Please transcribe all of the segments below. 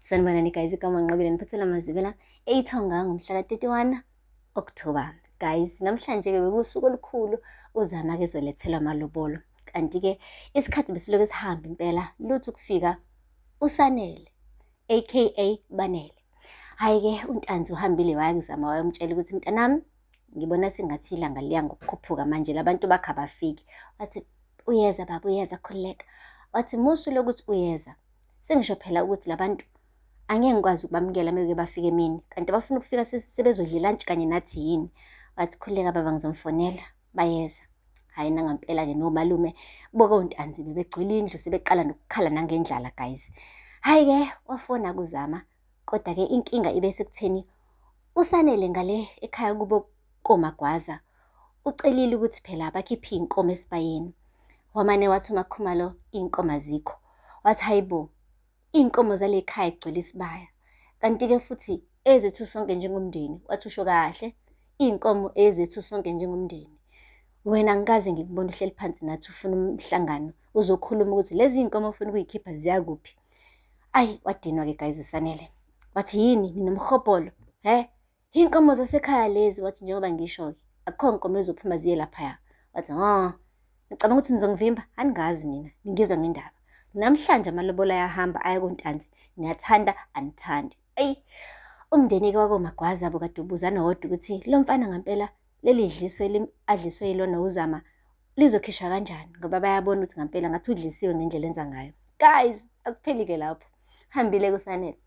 Sanibonani guys, igama ngiqabile niphathela amazivela eyithonga ngomhla ka-31 October. Guys, namhlanje-ke bekuwusuku olukhulu uZama-ke ezolethelwa amalobolo. Kanti-ke isikhathi besiloke sihamba impela lutho kufika uSanele aka Banele. Hhayi-ke uNtanzi uhambile waya kuzama wayomtshela ukuthi mntanami, ngibona sengathi ilanga liya ngokukhuphuka manje labantu bakhe abafiki. Wathi uyeza baba, uyeza, khululeka. Wathi musu lokuthi uyeza, sengisho phela ukuthi labantu angeke ngikwazi ukubamukela meke bafike emini, kanti abafuna ukufika sebezodla lunch kanye nathi yini. Wathi khululeka baba, ngizomfonela bayeza. Hhayi nangampela-ke nomalume boke uNtanzi bebegcwele indlu sebeqala nokukhala nangendlala guys. Hhayi-ke wafona kuzama, kodwa-ke inkinga ibe sekutheni uSanele ngale ekhaya kubo koMagwaza ucelile ukuthi phela bakhiphe iy'nkomo esibayeni. Wamane wathi uMakhumalo iy'nkomo azikho. Wathi hayibo, iy'nkomo zale khaya kugcwele isibaya, kanti-ke futhi ezethu sonke njengomndeni. Wathi usho kahle, iy'nkomo ezethu sonke njengomndeni. Wena ngikaze ngikubona uhleli phansi nathi ufuna umhlangano uzokhuluma ukuthi lezi iy'nkomo ufuna ukuyikhipha ziyakuphi. Ayi wadinwa-ke guys uSanele. Wathi yini ninomhobholo? Iy'nkomo zasekhaya lezi. Wathi njengoba ngisho-ke akukho nkomo ezophuma ziye laphaya. Wathi ngicabanga ukuthi nizongivimba? Aningazi nina, ningizwa ngendaba. Namhlanje amalobolo ayahamba aya kuNtanzi, niyathanda anithandi. Eyi, umndeni-ke wakoMagwaza abo kade ubuzana wodwa ukuthi lo mfana ngampela leli dliso adliswe yilona uZama lizokhishwa kanjani, ngoba bayabona ukuthi ngampela ngathi udlisiwe ngendlela enza ngayo. Guys, akupheli-ke lapho. Hambile kuSanele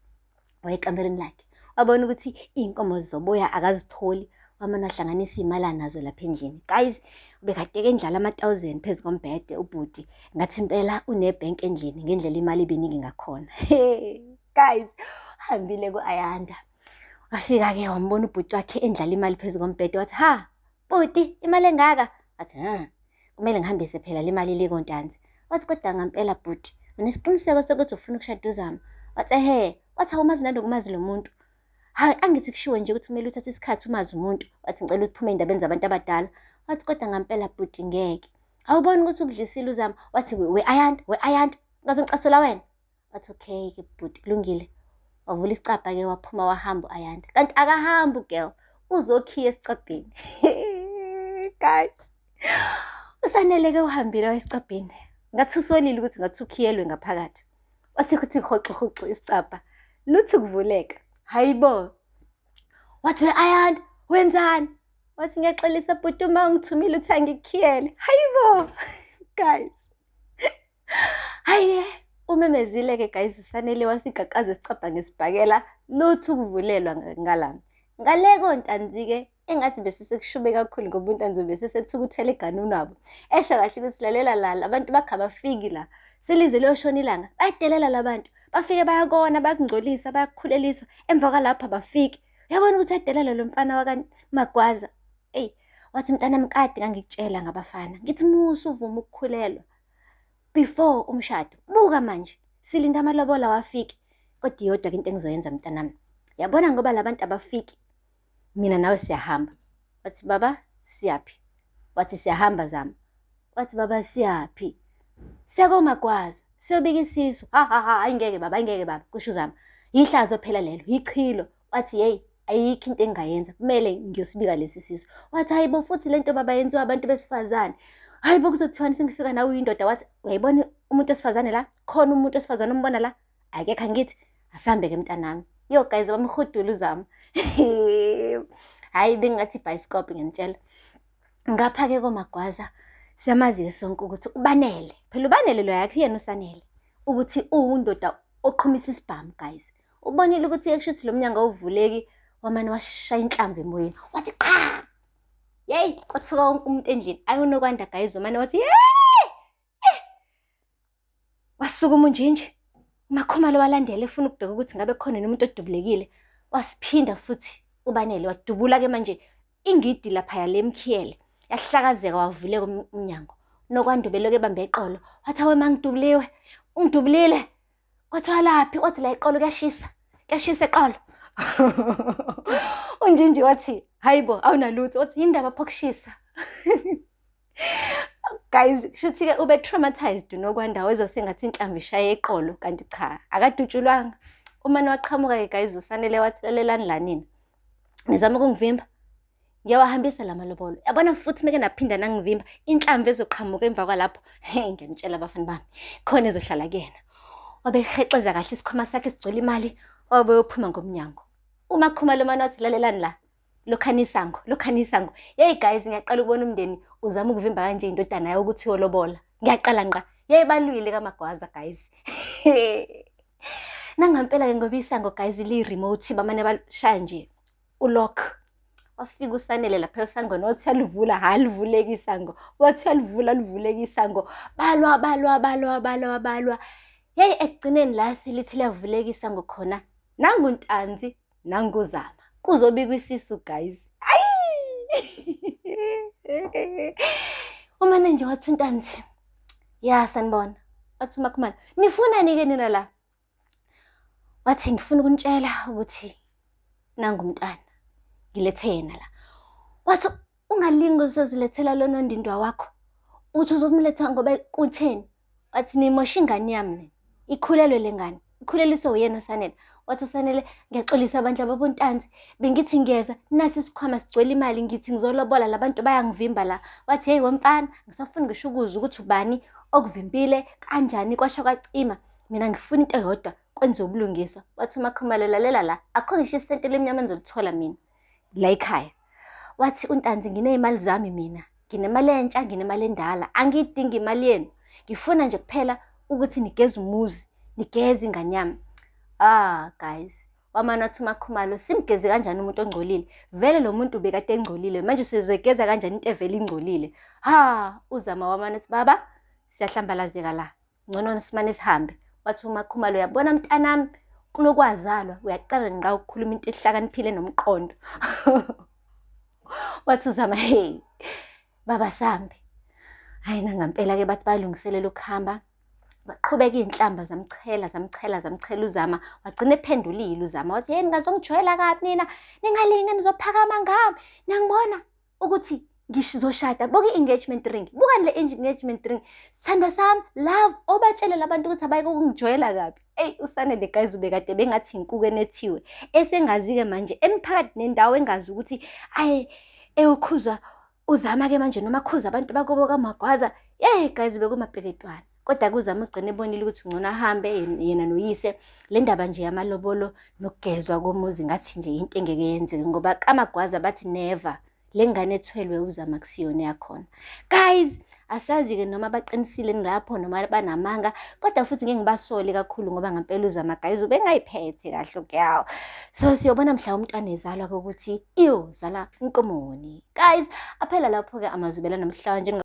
wayekamereni lakhe, wabona ukuthi iy'nkomo zoboya akazitholi. Wamane wahlanganisa iy'mali anazo lapha endlini. Guys, ubekade-ke endlala ama-1,000 phezu kombhede ubhuti, ngathi impela unebhenki endlini ngendlela imali ibiningi ngakhona. Guys, hambile ku-Ayanda, wafika-ke wambona ubhuti wakhe endlala imali phezu kombhede. Wathi ha bhuti, imali engaka? Wathi kumele ngihambise phela le mali le koNtanzi. Wathi kodwa ngampela bhuti, unesiqiniseko sokuthi ufuna ukushada uZama? Wathi wathi awumazi nanokumazi lo muntu. Hayi angithi kushiwo nje ukuthi kumele uthathe isikhathi umazi umuntu. Wathi ngicela uphume ey'ndabeni zabantu abadala. Wathi kodwa ngampela bhuti ngeke. Awuboni ukuthi ukudlisile uZama? Wathi we-Ayanda, ngazongicasula wena. Wathi okay-ke bhuti kulungile. Wavula isicabha-ke waphuma wahamba u-Ayanda. Kanti akahambi ugirl, uzokhiya esicabheni. Guys, uSanele-ke uhambile waya esicabheni. Ngathi usolile ukuthi ngathi ukhiyelwe ngaphakathi. Wathi kuthi hoxo isicabha luthi kuvuleka. Hayibo, wathi we-Ayanda wenzani? Wathi ngiyaxolisa bhuti uma ungithumile uthi angikukhiyele. Hayibo guys. Hayi umemezile-ke guys uSanele wasigaqaza isicabha ngesibhakela luthi ukuvulelwa ngalami. Ngale koNtanzi-ke engathi besesekushube kakhulu ngoba uNtanzi besesethukuthela eganuni wabo. Esho kahle ukuthi lalela lala abantu bakhe abafiki la. Selize liyoshona ilanga bayadelela labantu. Bafike bayakona bayakungcolisa bayakukhulelisa emva kwalapho abafiki. Uyabona ukuthi adelela lo mfana wakaMagwaza. Wathi mntanami kade ngangikutshela ngabafana ngithi musu uvuma ukukhulelwa before umshado. Buka manje silinda amalobola wafiki. Kodwa iyodwa-ke into engizoyenza mntanami. Yabona ngoba labantu abafiki, mina nawe siyahamba. Wathi baba siyaphi? Wathi siyahamba Zama. Wathi baba siyaphi? Siya koMagwaza siyobika isisu. Ayingeke baba, kusho uZama. Yihlazo phela lelo, yichilo. Wathi hey, ayikho into engingayenza, kumele ngiyosibika lesi sisu. Wathi hayibo futhi lento baba yenziwa abantu besifazane. Hayibo kuzothiwani sengifika nawe uyindoda. Wathi uyayibona umuntu wesifazane la? Khona umuntu wesifazane umbona la? Akekho angithi asambe-ke mntanami. Yo guys, bamhudula uZama. Hayi bengathi ibhayisikobhi ngenitshela. Ngapha-ke koMagwaza siyamazi-ke sonke ukuthi uBanele, phela uBanele lo yakhe yena uSanele, ukuthi uwundoda oqhumisa isibhamu guys. Ubonile ukuthi kushuthi lo mnyango awuvuleki, wamane washaya inhlamvu emoyeni. Wathi qha! Yeyi, kwathuka wonke umuntu endlini. Ayunokwanda guys, wamane wathi wasukuma unjinji. uMakhumalo walandela efuna ukubheka ukuthi ngabe khona nomuntu odubulekile. Wasiphinda futhi uBanele wadubula-ke manje ingidi laphaya lemkhiyele. Yahlakazeka wavuleka umnyango. Nokwanda beloke ebambe eqolo. Wathi awe mangidubuliwe, ungidubulile. Kwathiwa laphi? Wathi la eqolo kuyashisa eqolo. Unjinji wathi hayibo awunalutho. Wathi yindaba phokushisa. Guys, shuthi-ke ube traumatized nokwanda wezwa sengathi inhlamvu ishaye eqolo kanti cha akadutshulwanga. Umane waqhamuka-ke guys uSanele wathi lalelani la nina. Nizama ukungivimba. Ngiyawahambisa la malobolo. Yabona futhi meke naphinda nangivimba inhlamvu ezoqhamuka emva kwalapho. Ngiyanitshela abafana bami. Khona ezohlala kuyena. Wabehexeza kahle isikhwama sakhe sigcwele imali. Wabe uphuma ngomnyango. Uma Khumalo manje wathi lalelani la. Lokhani isango. Hey guys ngiyaqala ukubona umndeni uzama ukuvimba kanje indodana yayo ukuthi yolobola. Ngiyaqala ngqa. Yayibalwile kaMagwaza guys. Nangampela ke ngoba isango guys li remote bamane bashaya nje ulock. Wafika uSanele lapha esangweni wathi uyalivula halivuleki isango. Wathi uyalivula livuleki isango. Balwa. Hey ekugcineni la silithi liyavuleka isango khona. Nangu uNtanzi, nangu uZama. Kuzobikwa isisu guys. Umane nje wathi uNtanzi. Ya sanibona. Wathi uMakhumalo, nifunani ke nina la? Wathi ngifuna ukunitshela ukuthi nangu umntana. Ngilethe yena la. Wathi ungalingi usezilethela lo nondindwa wakho. Uthi uzomletha ngoba kutheni? Wathi nimosha ingane yami. Ikhulelwe lengane. Ikhuleliswe uyena uSanele. Wathi uSanele ngiyaxolisa abantu ababuntanzi. Bengithi ngiyeza nasi isikhwama sigcwele imali ngithi ngizolobola labantu bayangivimba la. Wathi hey wemfana ngisafuna ngisho ukuza ukuthi ubani okuvimbile kanjani kwasha kwacima. Mina ngifuna into eyodwa kwenze ubulungisa. Wathi uMakhumalo lalela la. Akho ngisho isente lemnyama ngizolithola mina. La ekhaya. Wathi uNtanzi nginezimali zami mina. Nginemali entsha, nginemali endala. Angidingi imali yenu. Ngifuna nje kuphela ukuthi nigeze umuzi, nigeze ingane yami. Guys. Wamana wathi uMakhumalo simgeze kanjani umuntu ongcolile? Vele lo muntu bekade engcolile. Manje sizogeza kanjani into evele ingcolile? UZama wamana wathi baba siyahlambalazeka la. Ngcono simane sihambe. Wathi uMakhumalo uyabona mntanami kulokwazalwa uyaqala ngqa ukukhuluma into ehlakaniphile nomqondo. Wathi uZama hey baba sambe. Hayi nangampela ke bathi bayilungiselela ukuhamba. Baqhubeka izinhlamba zamchela uZama. Wagcina ephendulile uZama. Wathi hey ngazongijwayela kabi nina. Ningalinga nizophakama ngami. Niyangibona ukuthi ngizoshada. Buka i-engagement ring. Buka le engagement ring. Sithandwa sami love obatshele labantu ukuthi abayeke ukungijwayela kabi. Hey uSanele guys ubekade bengathi inkuku enethiwe. Esengazi ke manje emphakathi nendawo engazi ukuthi ukhuza uZama ke manje noma khuza abantu bakobo kaMagwaza. Guys bekumabheketwana. Kodwa kuZama ugcine ebonile ukuthi ngcono ahambe yena noyise. Le ndaba nje yamalobolo nokugezwa komuzi ngathi nje into engeke yenzeke ngoba kaMagwaza bathi never. Lengane ethelwe uZama kusiyona yakhona. Guys, asazi ke noma baqinisile ngilapho noma banamanga, kodwa futhi ngeke ngibasole kakhulu ngoba ngempela uZama guys ubengayiphethe kahle okyawo. So siyobona mhla umntwana ezalwa ukuthi zala inkomoni. Guys, aphela lapho ke amazwibela namhlanje